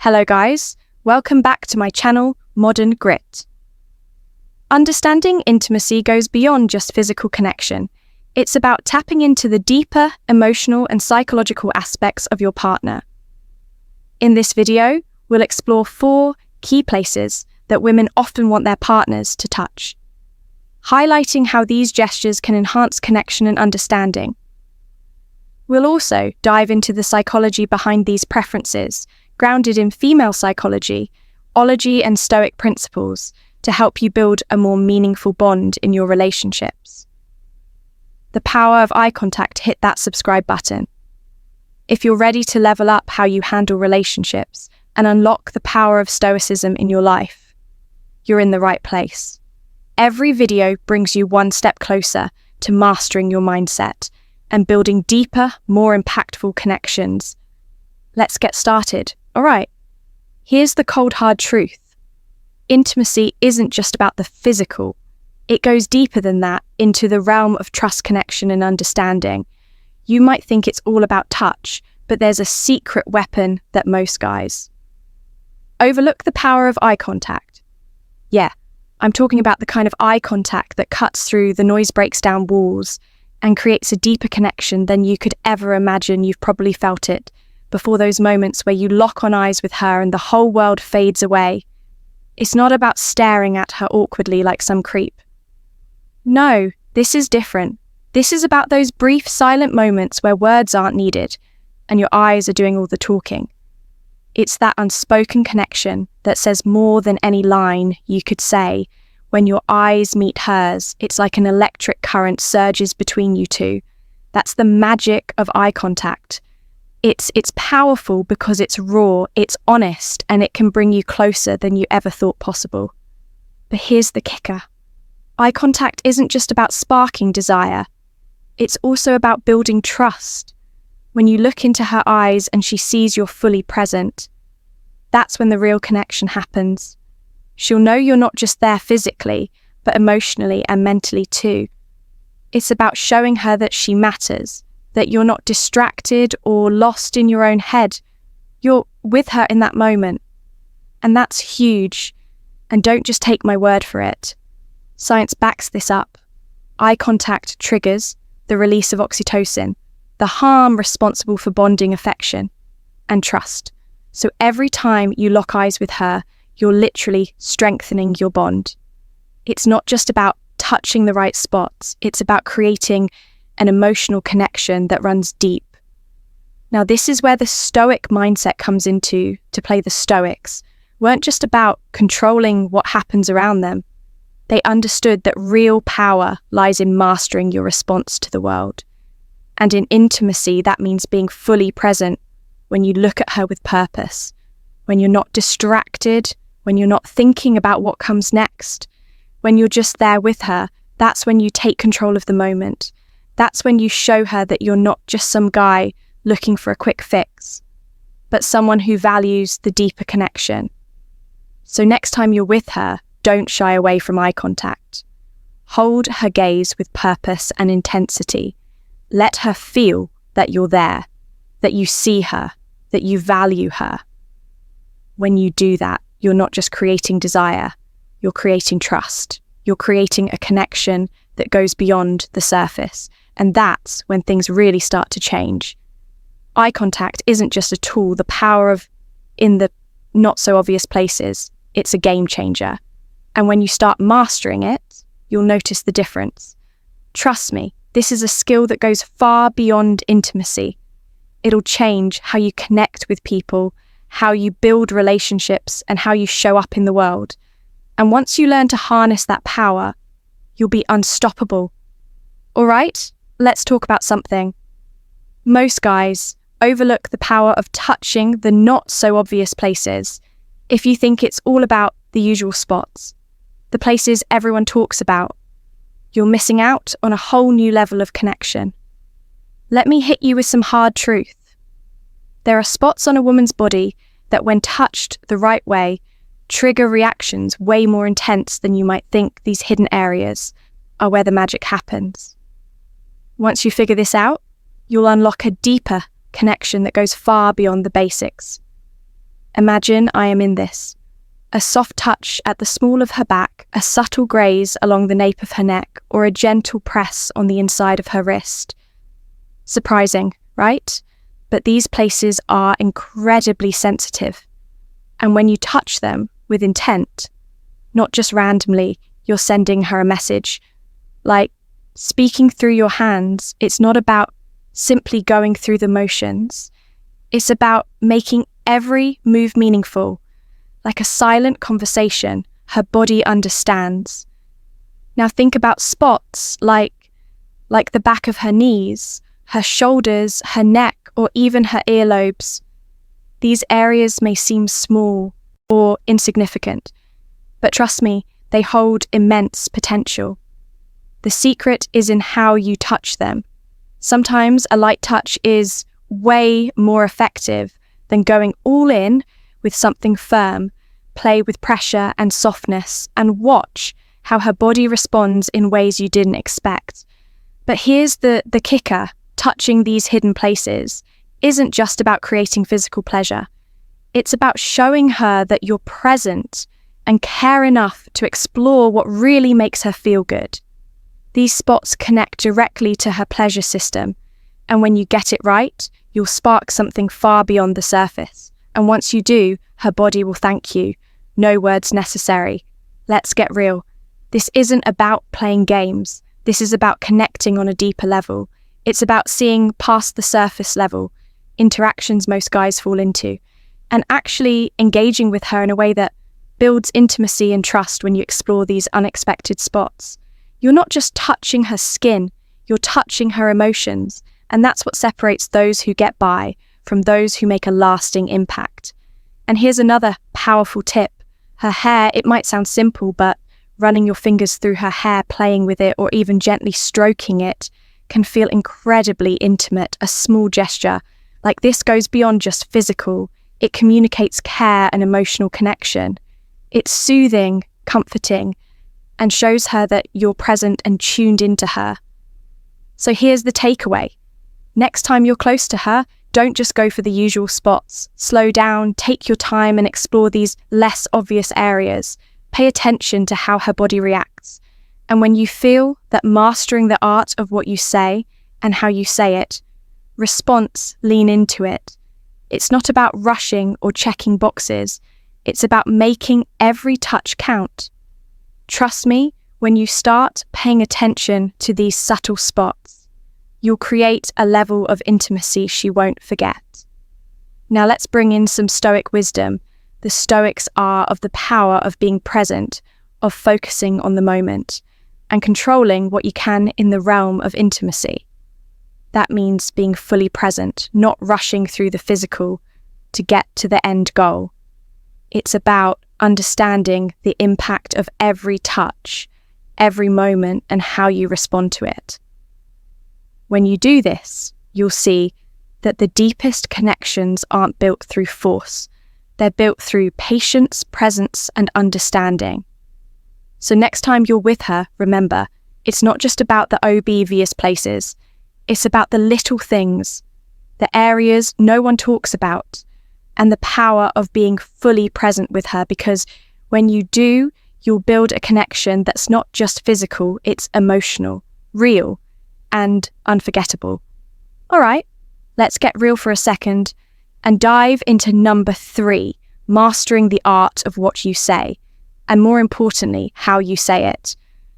Hello guys, welcome back to my channel, Modern Grit. Understanding intimacy goes beyond just physical connection. It's about tapping into the deeper emotional and psychological aspects of your partner. In this video, we'll explore 4 key places that women often want their partners to touch, highlighting how these gestures can enhance connection and understanding. We'll also dive into the psychology behind these preferences, grounded in female psychology, ology, and Stoic principles to help you build a more meaningful bond in your relationships. The power of eye contact. Hit that subscribe button. If you're ready to level up how you handle relationships and unlock the power of Stoicism in your life, you're in the right place. Every video brings you one step closer to mastering your mindset and building deeper, more impactful connections. Let's get started. All right, here's the cold hard truth. Intimacy isn't just about the physical. It goes deeper than that, into the realm of trust, connection, and understanding. You might think it's all about touch, but there's a secret weapon that most guys overlook: the power of eye contact. Yeah, I'm talking about the kind of eye contact that cuts through the noise, breaks down walls, and creates a deeper connection than you could ever imagine. You've probably felt it before, those moments where you lock on eyes with her and the whole world fades away. It's not about staring at her awkwardly like some creep. No, this is different. This is about those brief, silent moments where words aren't needed and your eyes are doing all the talking. It's that unspoken connection that says more than any line you could say. When your eyes meet hers, it's like an electric current surges between you two. That's the magic of eye contact. It's powerful because it's raw, it's honest, and it can bring you closer than you ever thought possible. But here's the kicker. Eye contact isn't just about sparking desire. It's also about building trust. When you look into her eyes and she sees you're fully present, that's when the real connection happens. She'll know you're not just there physically, but emotionally and mentally too. It's about showing her that she matters, that you're not distracted or lost in your own head. You're with her in that moment. And that's huge. And don't just take my word for it. Science backs this up. Eye contact triggers the release of oxytocin, the hormone responsible for bonding, affection, and trust. So every time you lock eyes with her, you're literally strengthening your bond. It's not just about touching the right spots. It's about creating an emotional connection that runs deep. Now, this is where the Stoic mindset comes into to play. The Stoics weren't just about controlling what happens around them. They understood that real power lies in mastering your response to the world. And in intimacy, that means being fully present when you look at her with purpose, when you're not distracted, when you're not thinking about what comes next, when you're just there with her. That's when you take control of the moment. That's when you show her that you're not just some guy looking for a quick fix, but someone who values the deeper connection. So next time you're with her, don't shy away from eye contact. Hold her gaze with purpose and intensity. Let her feel that you're there, that you see her, that you value her. When you do that, you're not just creating desire, you're creating trust. You're creating a connection that goes beyond the surface. And that's when things really start to change. Eye contact isn't just a tool, the power of in the not so obvious places. It's a game changer. And when you start mastering it, you'll notice the difference. Trust me, this is a skill that goes far beyond intimacy. It'll change how you connect with people, how you build relationships, and how you show up in the world. And once you learn to harness that power, you'll be unstoppable. All right, let's talk about something. Most guys overlook the power of touching the not so obvious places. If you think it's all about the usual spots, the places everyone talks about, you're missing out on a whole new level of connection. Let me hit you with some hard truth. There are spots on a woman's body that, when touched the right way, trigger reactions way more intense than you might think. These hidden areas are where the magic happens. Once you figure this out, you'll unlock a deeper connection that goes far beyond the basics. Imagine I am in this. A soft touch at the small of her back, a subtle graze along the nape of her neck, or a gentle press on the inside of her wrist. Surprising, right? But these places are incredibly sensitive. And when you touch them with intent, not just randomly, you're sending her a message. Like speaking through your hands, it's not about simply going through the motions. It's about making every move meaningful, like a silent conversation her body understands. Now think about spots like the back of her knees, her shoulders, her neck, or even her earlobes. These areas may seem small or insignificant, but trust me, they hold immense potential. The secret is in how you touch them. Sometimes a light touch is way more effective than going all in with something firm. Play with pressure and softness and watch how her body responds in ways you didn't expect. But here's the kicker. Touching these hidden places isn't just about creating physical pleasure. It's about showing her that you're present and care enough to explore what really makes her feel good. These spots connect directly to her pleasure system, and when you get it right, you'll spark something far beyond the surface. And once you do, her body will thank you. No words necessary. Let's get real. This isn't about playing games. This is about connecting on a deeper level. It's about seeing past the surface level, interactions most guys fall into, and actually engaging with her in a way that builds intimacy and trust when you explore these unexpected spots. You're not just touching her skin, you're touching her emotions, and that's what separates those who get by from those who make a lasting impact. And here's another powerful tip. Her hair, it might sound simple, but running your fingers through her hair, playing with it, or even gently stroking it can feel incredibly intimate. A small gesture like this goes beyond just physical. It communicates care and emotional connection. It's soothing, comforting, and shows her that you're present and tuned into her. So here's the takeaway. Next time you're close to her, don't just go for the usual spots. Slow down, take your time, and explore these less obvious areas. Pay attention to how her body reacts. And when you feel that mastering the art of what you say and how you say it, response, lean into it. It's not about rushing or checking boxes. It's about making every touch count. Trust me, when you start paying attention to these subtle spots, you'll create a level of intimacy she won't forget. Now let's bring in some Stoic wisdom. The Stoics are of the power of being present, of focusing on the moment, and controlling what you can in the realm of intimacy. That means being fully present, not rushing through the physical to get to the end goal. It's about understanding the impact of every touch, every moment, and how you respond to it. When you do this, you'll see that the deepest connections aren't built through force. They're built through patience, presence, and understanding. So next time you're with her, remember, it's not just about the obvious places. It's about the little things, the areas no one talks about, and the power of being fully present with her, because when you do, you'll build a connection that's not just physical, it's emotional, real, and unforgettable. All right, let's get real for a second and dive into number 3, mastering the art of what you say, and more importantly, how you say it.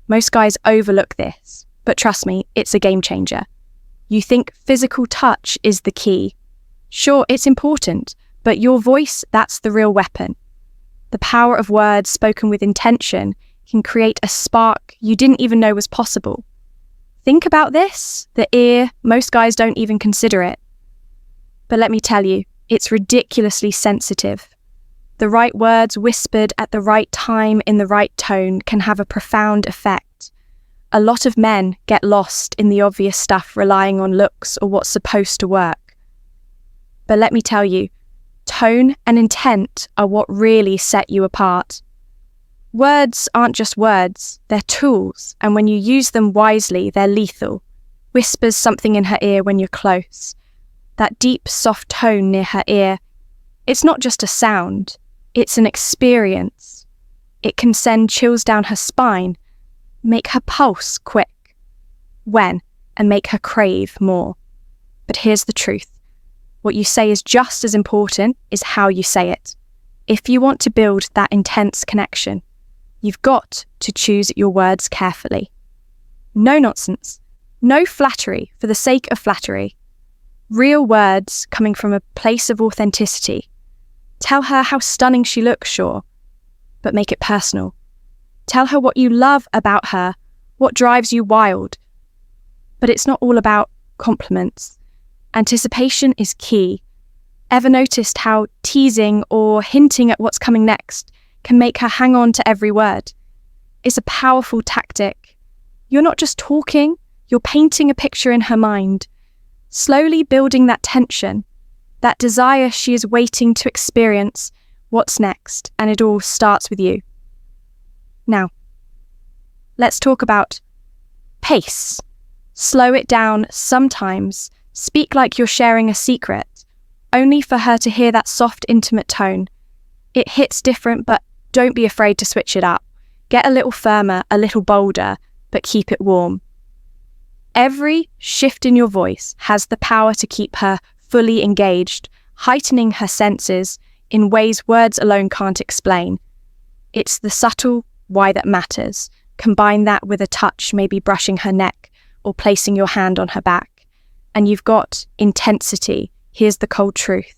Most guys overlook this, but trust me, it's a game changer. You think physical touch is the key. Sure, it's important, but your voice, that's the real weapon. The power of words spoken with intention can create a spark you didn't even know was possible. Think about this. The ear, most guys don't even consider it. But let me tell you, it's ridiculously sensitive. The right words whispered at the right time in the right tone can have a profound effect. A lot of men get lost in the obvious stuff, relying on looks or what's supposed to work. But let me tell you, tone and intent are what really set you apart. Words aren't just words, they're tools, and when you use them wisely, they're lethal. Whispers something in her ear when you're close. That deep, soft tone near her ear, It's not just a sound, it's an experience. It can send chills down her spine, make her pulse quick, and make her crave more. But here's the truth. What you say is just as important as how you say it. If you want to build that intense connection, you've got to choose your words carefully. No nonsense. No flattery for the sake of flattery. Real words coming from a place of authenticity. Tell her how stunning she looks, sure, but make it personal. Tell her what you love about her, what drives you wild. But it's not all about compliments. Anticipation is key. Ever noticed how teasing or hinting at what's coming next can make her hang on to every word? It's a powerful tactic. You're not just talking, you're painting a picture in her mind, slowly building that tension, that desire she is waiting to experience what's next, and it all starts with you. Now, let's talk about pace. Slow it down sometimes. Speak like you're sharing a secret, only for her to hear that soft, intimate tone. It hits different, but don't be afraid to switch it up. Get a little firmer, a little bolder, but keep it warm. Every shift in your voice has the power to keep her fully engaged, heightening her senses in ways words alone can't explain. It's the subtle why that matters. Combine that with a touch, maybe brushing her neck or placing your hand on her back, and you've got intensity. Here's the cold truth.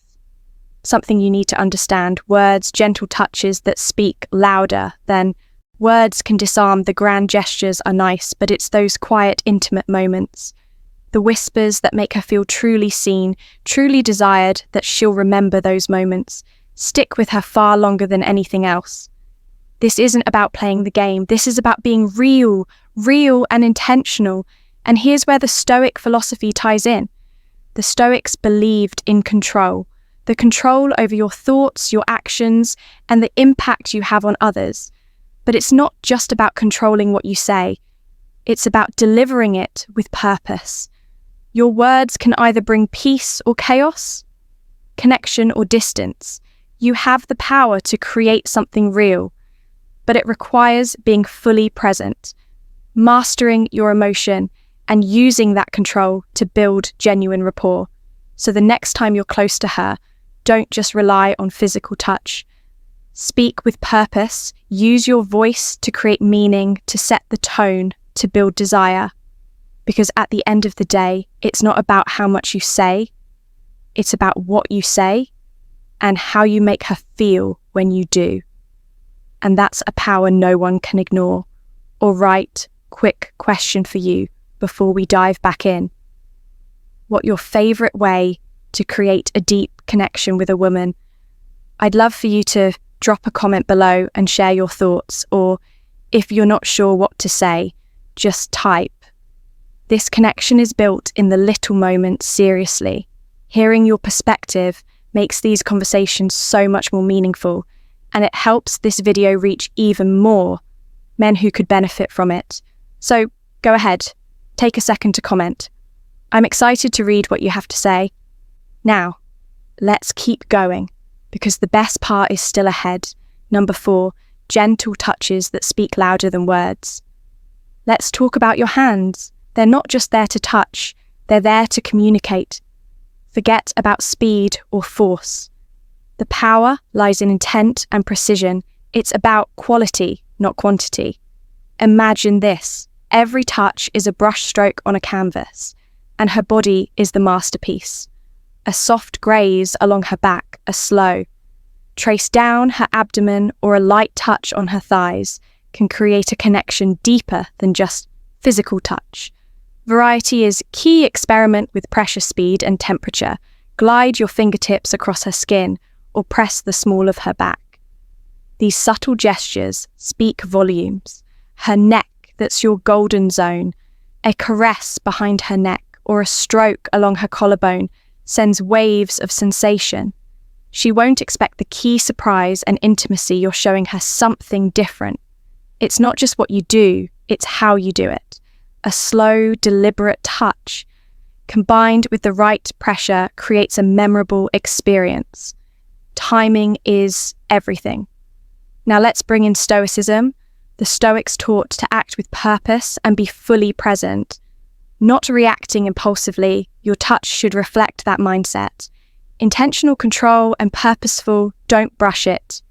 Something you need to understand. Words, gentle touches that speak louder than words can disarm. The grand gestures are nice, but it's those quiet, intimate moments, the whispers that make her feel truly seen, truly desired, that she'll remember those moments, stick with her far longer than anything else. This isn't about playing the game. This is about being real and intentional. And here's where the Stoic philosophy ties in. The Stoics believed in control, the control over your thoughts, your actions, and the impact you have on others. But it's not just about controlling what you say. It's about delivering it with purpose. Your words can either bring peace or chaos, connection or distance. You have the power to create something real, but it requires being fully present, mastering your emotion, and using that control to build genuine rapport. So the next time you're close to her, don't just rely on physical touch. Speak with purpose, use your voice to create meaning, to set the tone, to build desire. Because at the end of the day, it's not about how much you say, it's about what you say and how you make her feel when you do. And that's a power no one can ignore. All right, quick question for you before we dive back in. What your favorite way to create a deep connection with a woman? I'd love for you to drop a comment below and share your thoughts, or if you're not sure what to say, just type. This connection is built in the little moments, seriously. Hearing your perspective makes these conversations so much more meaningful, and it helps this video reach even more men who could benefit from it. So go ahead, take a second to comment. I'm excited to read what you have to say. Now, let's keep going, because the best part is still ahead. Number 4, gentle touches that speak louder than words. Let's talk about your hands. They're not just there to touch, they're there to communicate. Forget about speed or force. The power lies in intent and precision. It's about quality, not quantity. Imagine this. Every touch is a brushstroke on a canvas, and her body is the masterpiece. A soft graze along her back, a slow trace down her abdomen, or a light touch on her thighs can create a connection deeper than just physical touch. Variety is key. Experiment with pressure, speed, and temperature. Glide your fingertips across her skin or press the small of her back. These subtle gestures speak volumes. Her neck, that's your golden zone. A caress behind her neck or a stroke along her collarbone sends waves of sensation. She won't expect the key surprise and intimacy. You're showing her something different. It's not just what you do, it's how you do it. A slow, deliberate touch, combined with the right pressure, creates a memorable experience. Timing is everything. Now let's bring in Stoicism. The Stoics taught to act with purpose and be fully present, not reacting impulsively. Your touch should reflect that mindset. Intentional control and purposeful, don't brush it.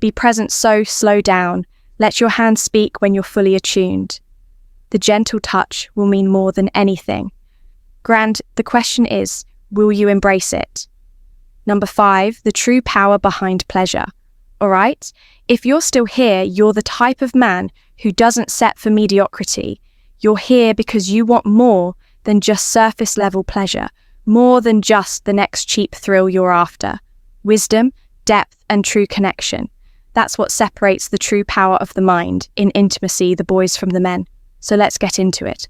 Be present, so slow down. Let your hands speak when you're fully attuned. The gentle touch will mean more than anything. Grand, the question is, will you embrace it? Number 5, the true power behind pleasure. All right? If you're still here, you're the type of man who doesn't set for mediocrity. You're here because you want more than just surface level pleasure, more than just the next cheap thrill you're after. Wisdom, depth, and true connection. That's what separates the true power of the mind in intimacy, the boys from the men. So let's get into it.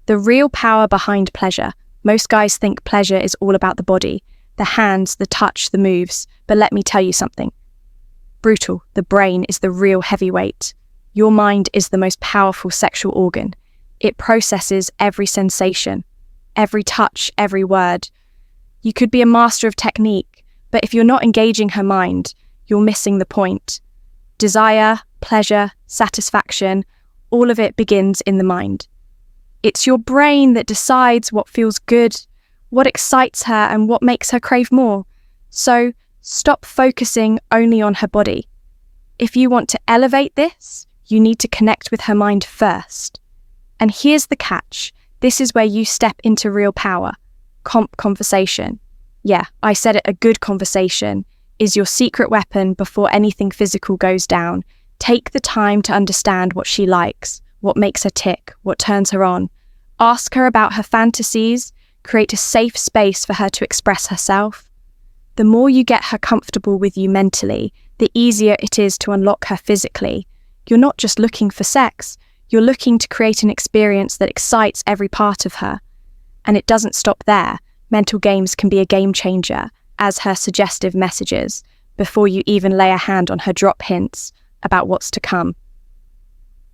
The real power behind pleasure. Most guys think pleasure is all about the body, the hands, the touch, the moves. But let me tell you something. Brutal, the brain is the real heavyweight. Your mind is the most powerful sexual organ. It processes every sensation, every touch, every word. You could be a master of technique, but if you're not engaging her mind, you're missing the point. Desire, pleasure, satisfaction, all of it begins in the mind. It's your brain that decides what feels good, what excites her, and what makes her crave more. So stop focusing only on her body. If you want to elevate this, you need to connect with her mind first. And here's the catch. This is where you step into real power. Conversation. Yeah, I said it, a good conversation is your secret weapon before anything physical goes down. Take the time to understand what she likes, what makes her tick, what turns her on. Ask her about her fantasies. Create a safe space for her to express herself. The more you get her comfortable with you mentally, the easier it is to unlock her physically. You're not just looking for sex, you're looking to create an experience that excites every part of her. And it doesn't stop there. Mental games can be a game changer, as her suggestive messages, before you even lay a hand on her drop hints about what's to come.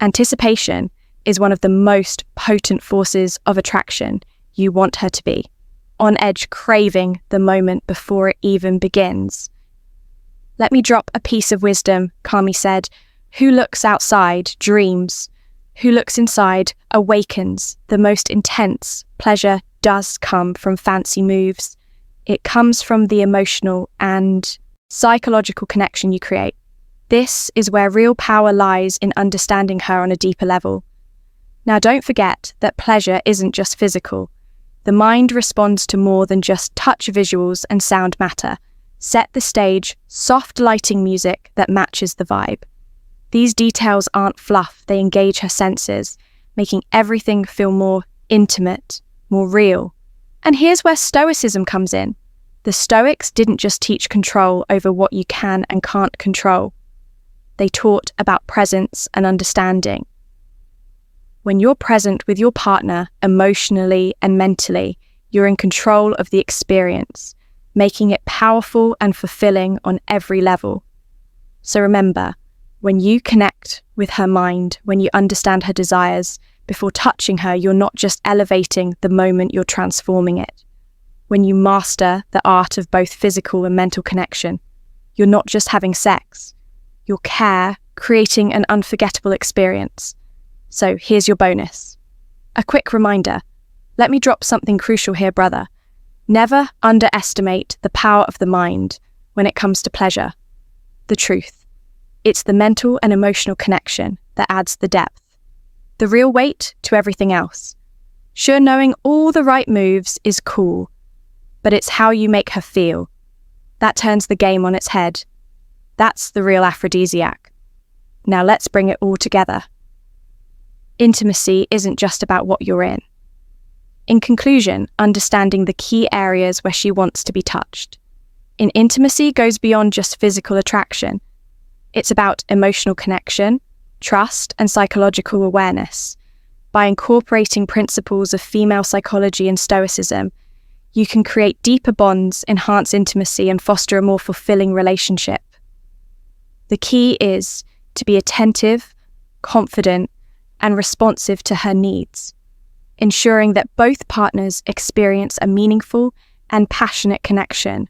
Anticipation is one of the most potent forces of attraction. You want her to be on edge, craving the moment before it even begins. Let me drop a piece of wisdom, Kami said. Who looks outside dreams. Who looks inside awakens. The most intense pleasure does come from fancy moves. It comes from the emotional and psychological connection you create. This is where real power lies, in understanding her on a deeper level. Now, don't forget that pleasure isn't just physical. The mind responds to more than just touch, visuals, and sound matter. Set the stage, soft lighting music that matches the vibe. These details aren't fluff, they engage her senses, making everything feel more intimate, more real. And here's where Stoicism comes in. The Stoics didn't just teach control over what you can and can't control. They taught about presence and understanding. When you're present with your partner emotionally and mentally, you're in control of the experience, making it powerful and fulfilling on every level. So remember, when you connect with her mind, when you understand her desires, before touching her, you're not just elevating the moment, you're transforming it. When you master the art of both physical and mental connection, you're not just having sex, you're creating an unforgettable experience. So here's your bonus. A quick reminder. Let me drop something crucial here, brother. Never underestimate the power of the mind when it comes to pleasure. The truth. It's the mental and emotional connection that adds the depth, the real weight to everything else. Sure, knowing all the right moves is cool, but it's how you make her feel. That turns the game on its head. That's the real aphrodisiac. Now let's bring it all together. Intimacy isn't just about what you're in. In conclusion, understanding the key areas where she wants to be touched. In intimacy goes beyond just physical attraction. It's about emotional connection, trust, and psychological awareness. By incorporating principles of female psychology and Stoicism, you can create deeper bonds, enhance intimacy, and foster a more fulfilling relationship. The key is to be attentive, confident, and responsive to her needs, ensuring that both partners experience a meaningful and passionate connection